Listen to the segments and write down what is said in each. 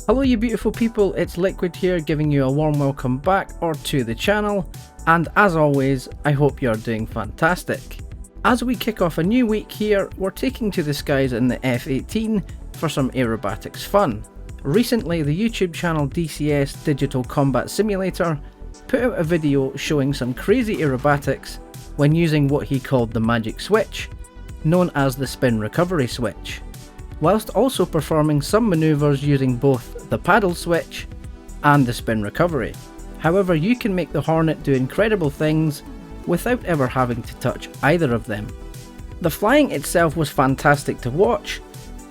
Hello you beautiful people, it's Liquid here giving you a warm welcome back or to the channel, and as always I hope you're doing fantastic. As we kick off a new week here, we're taking to the skies in the F-18 for some aerobatics fun. Recently the YouTube channel DCS Digital Combat Simulator put out a video showing some crazy aerobatics when using what he called the magic switch, known as the spin recovery switch, whilst also performing some manoeuvres using both the paddle switch and the spin recovery. However, you can make the Hornet do incredible things without ever having to touch either of them. The flying itself was fantastic to watch,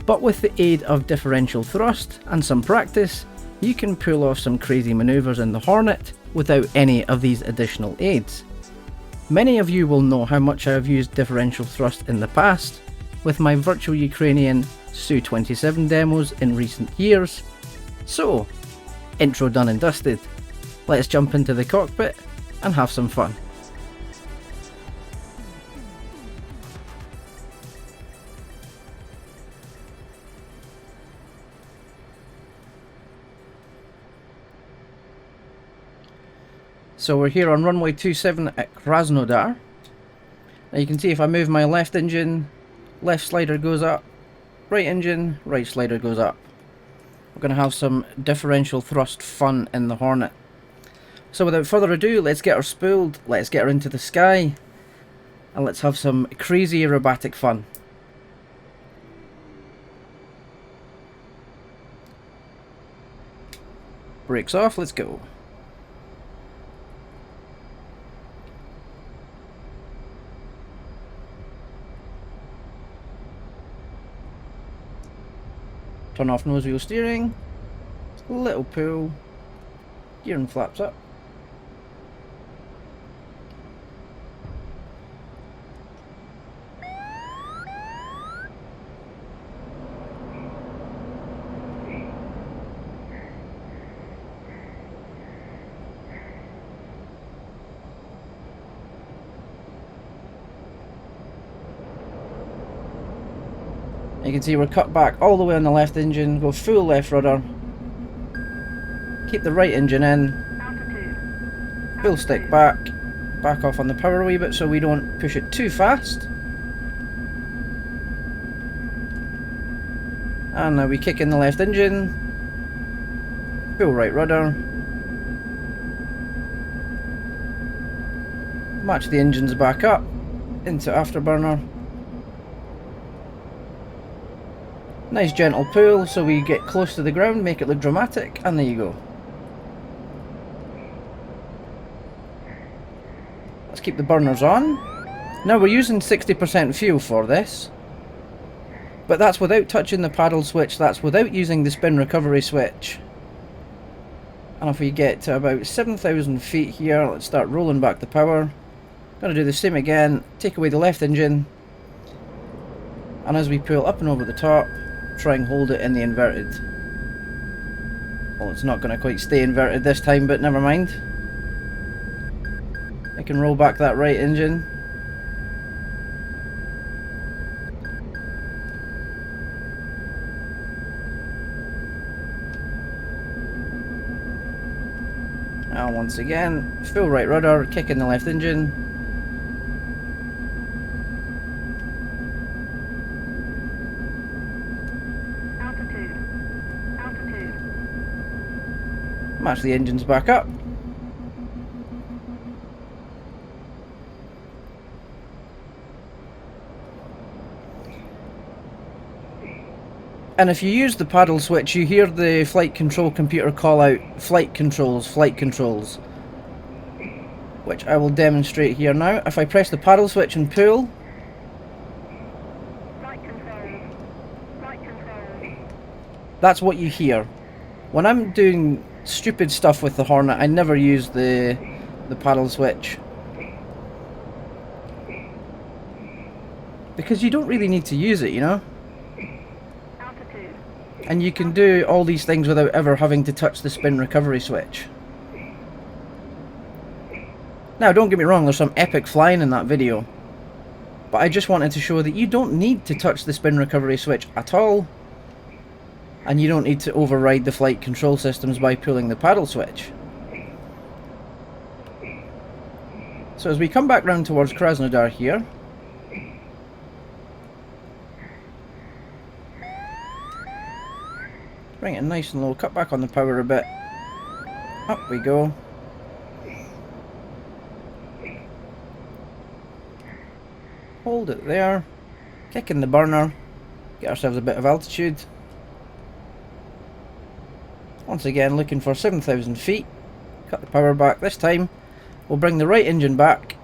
but with the aid of differential thrust and some practice, you can pull off some crazy manoeuvres in the Hornet without any of these additional aids. Many of you will know how much I have used differential thrust in the past, with my virtual Ukrainian Su-27 demos in recent years. So, intro done and dusted, let's jump into the cockpit and have some fun. So we're here on runway 27 at Krasnodar. Now you can see if I move my left engine, left slider goes up, right engine, right slider goes up. We're going to have some differential thrust fun in the Hornet. So without further ado, let's get her spooled, let's get her into the sky, and let's have some crazy aerobatic fun. Brakes off, let's go. Turn off nose wheel steering, little pull, gearing flaps up. You can see we're cut back all the way on the left engine, go full left rudder, keep the right engine in, full stick back off on the power a wee bit so we don't push it too fast. And now we kick in the left engine, full right rudder, match the engines back up into afterburner. Nice gentle pull so we get close to the ground, make it look dramatic, and there you go. Let's keep the burners on. Now we're using 60% fuel for this, but that's without touching the paddle switch, that's without using the spin recovery switch. And if we get to about 7,000 feet here, let's start rolling back the power. Gonna do the same again, take away the left engine, and as we pull up and over the top, try and hold it in the inverted. Well, it's not going to quite stay inverted this time, but never mind. I can roll back that right engine. Now once again, full right rudder, kick in the left engine. Match the engines back up. And if you use the paddle switch, you hear the flight control computer call out flight controls, which I will demonstrate here now. If I press the paddle switch and pull, that's what you hear. When I'm doing stupid stuff with the Hornet, I never use the paddle switch, because you don't really need to use it, you know? And you can do all these things without ever having to touch the spin recovery switch. Now don't get me wrong, there's some epic flying in that video, but I just wanted to show that you don't need to touch the spin recovery switch at all. and you don't need to override the flight control systems by pulling the paddle switch. So as we come back round towards Krasnodar here, bring it nice and low, cut back on the power a bit, up we go. Hold it there, kick in the burner, get ourselves a bit of altitude. Once again looking for 7,000 feet, cut the power back. This time we'll bring the right engine back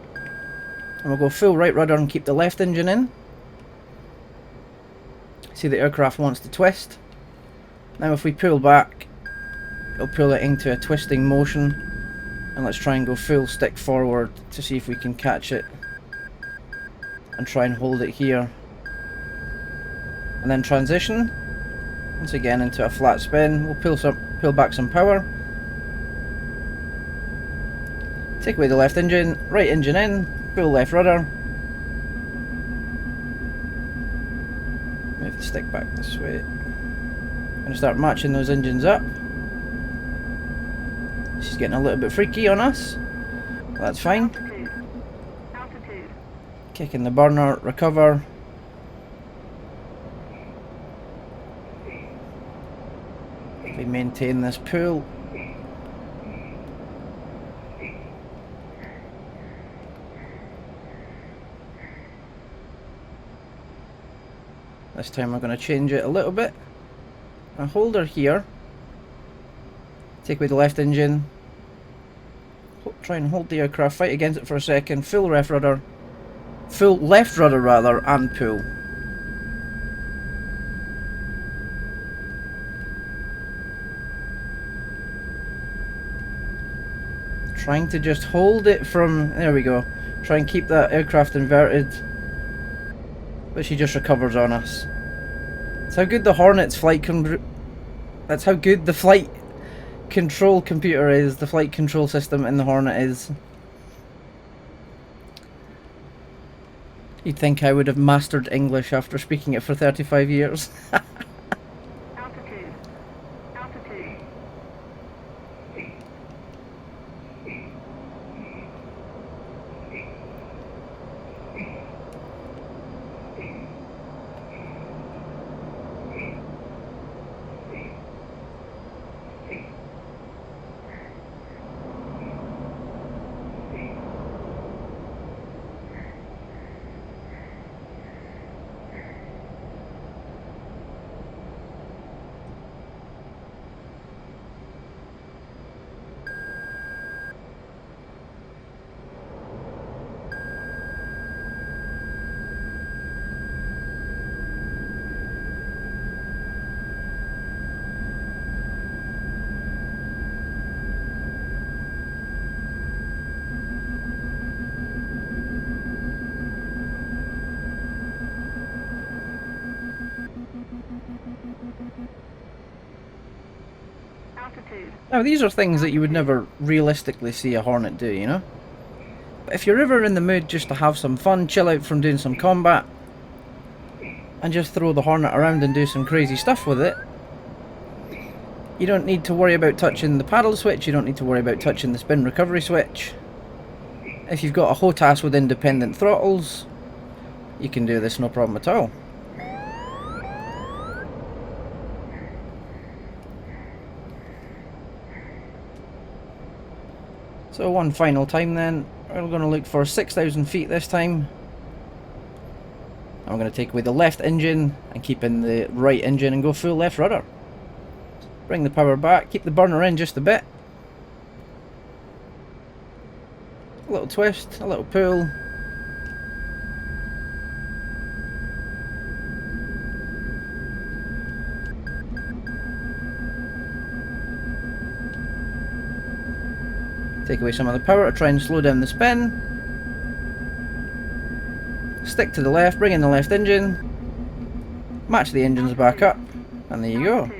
and we'll go full right rudder and keep the left engine in. See, the aircraft wants to twist. Now if we pull back, it'll pull it into a twisting motion, and let's try and go full stick forward to see if we can catch it and try and hold it here, and then transition once again into a flat spin. We'll pull back some power, take away the left engine, right engine in, full left rudder, move the stick back this way. Gonna start matching those engines up. She's getting a little bit freaky on us, but that's fine. Altitude. Kick in the burner, recover. We maintain this pull. This time we're going to change it a little bit. A holder here. Take away the left engine. Try and hold the aircraft, fight against it for a second. Full left rudder. Full left rudder rather, and pull. Trying to just hold it from, there we go. Try and keep that aircraft inverted. But she just recovers on us. That's how good the Hornet's flight that's how good the flight control computer is, the flight control system in the Hornet is. You'd think I would have mastered English after speaking it for 35 years. Altitude. Altitude. Now these are things that you would never realistically see a Hornet do, you know? But if you're ever in the mood just to have some fun, chill out from doing some combat, and just throw the Hornet around and do some crazy stuff with it, you don't need to worry about touching the paddle switch, you don't need to worry about touching the spin recovery switch. If you've got a HOTAS with independent throttles, you can do this no problem at all. So one final time then, we're going to look for 6,000 feet this time. I'm going to take away the left engine and keep in the right engine and go full left rudder. Bring the power back, keep the burner in just a bit. A little twist, a little pull. Take away some of the power to try and slow down the spin. Stick to the left, bring in the left engine. Match the engines back up, and there you go.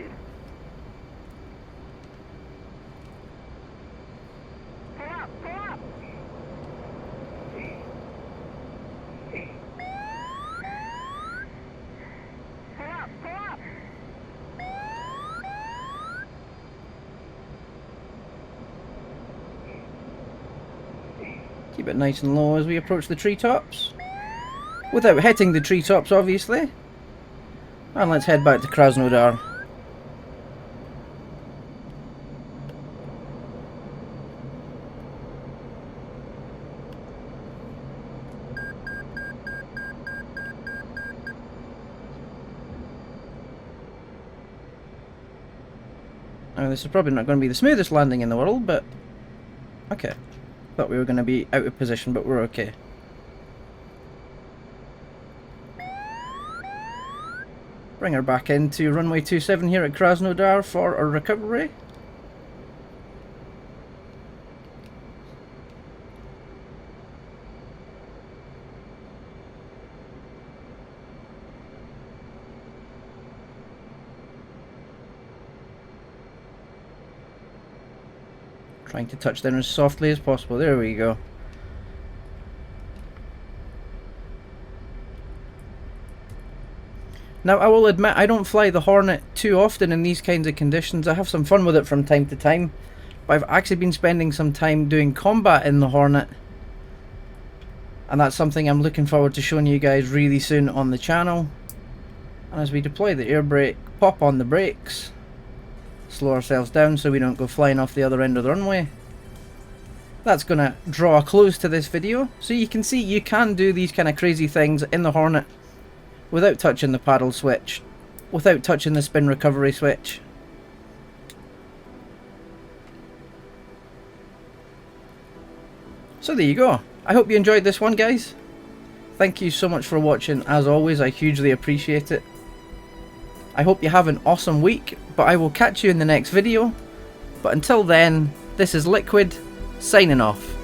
Keep it nice and low as we approach the treetops. Without hitting the treetops, obviously. And let's head back to Krasnodar. Now, this is probably not going to be the smoothest landing in the world, but okay. Thought we were going to be out of position, but we're okay. Bring her back into runway 27 here at Krasnodar for our recovery. Trying to touch down as softly as possible. There we go. Now, I will admit, I don't fly the Hornet too often in these kinds of conditions. I have some fun with it from time to time, but I've actually been spending some time doing combat in the Hornet, and that's something I'm looking forward to showing you guys really soon on the channel. And as we deploy the air brake, pop on the brakes, slow ourselves down so we don't go flying off the other end of the runway. That's going to draw a close to this video, so you can see you can do these kind of crazy things in the Hornet without touching the paddle switch, without touching the spin recovery switch. So there you go. I hope you enjoyed this one, guys. Thank you so much for watching. As always, I hugely appreciate it. I hope you have an awesome week, but I will catch you in the next video. But until then, this is LIKWID, signing off.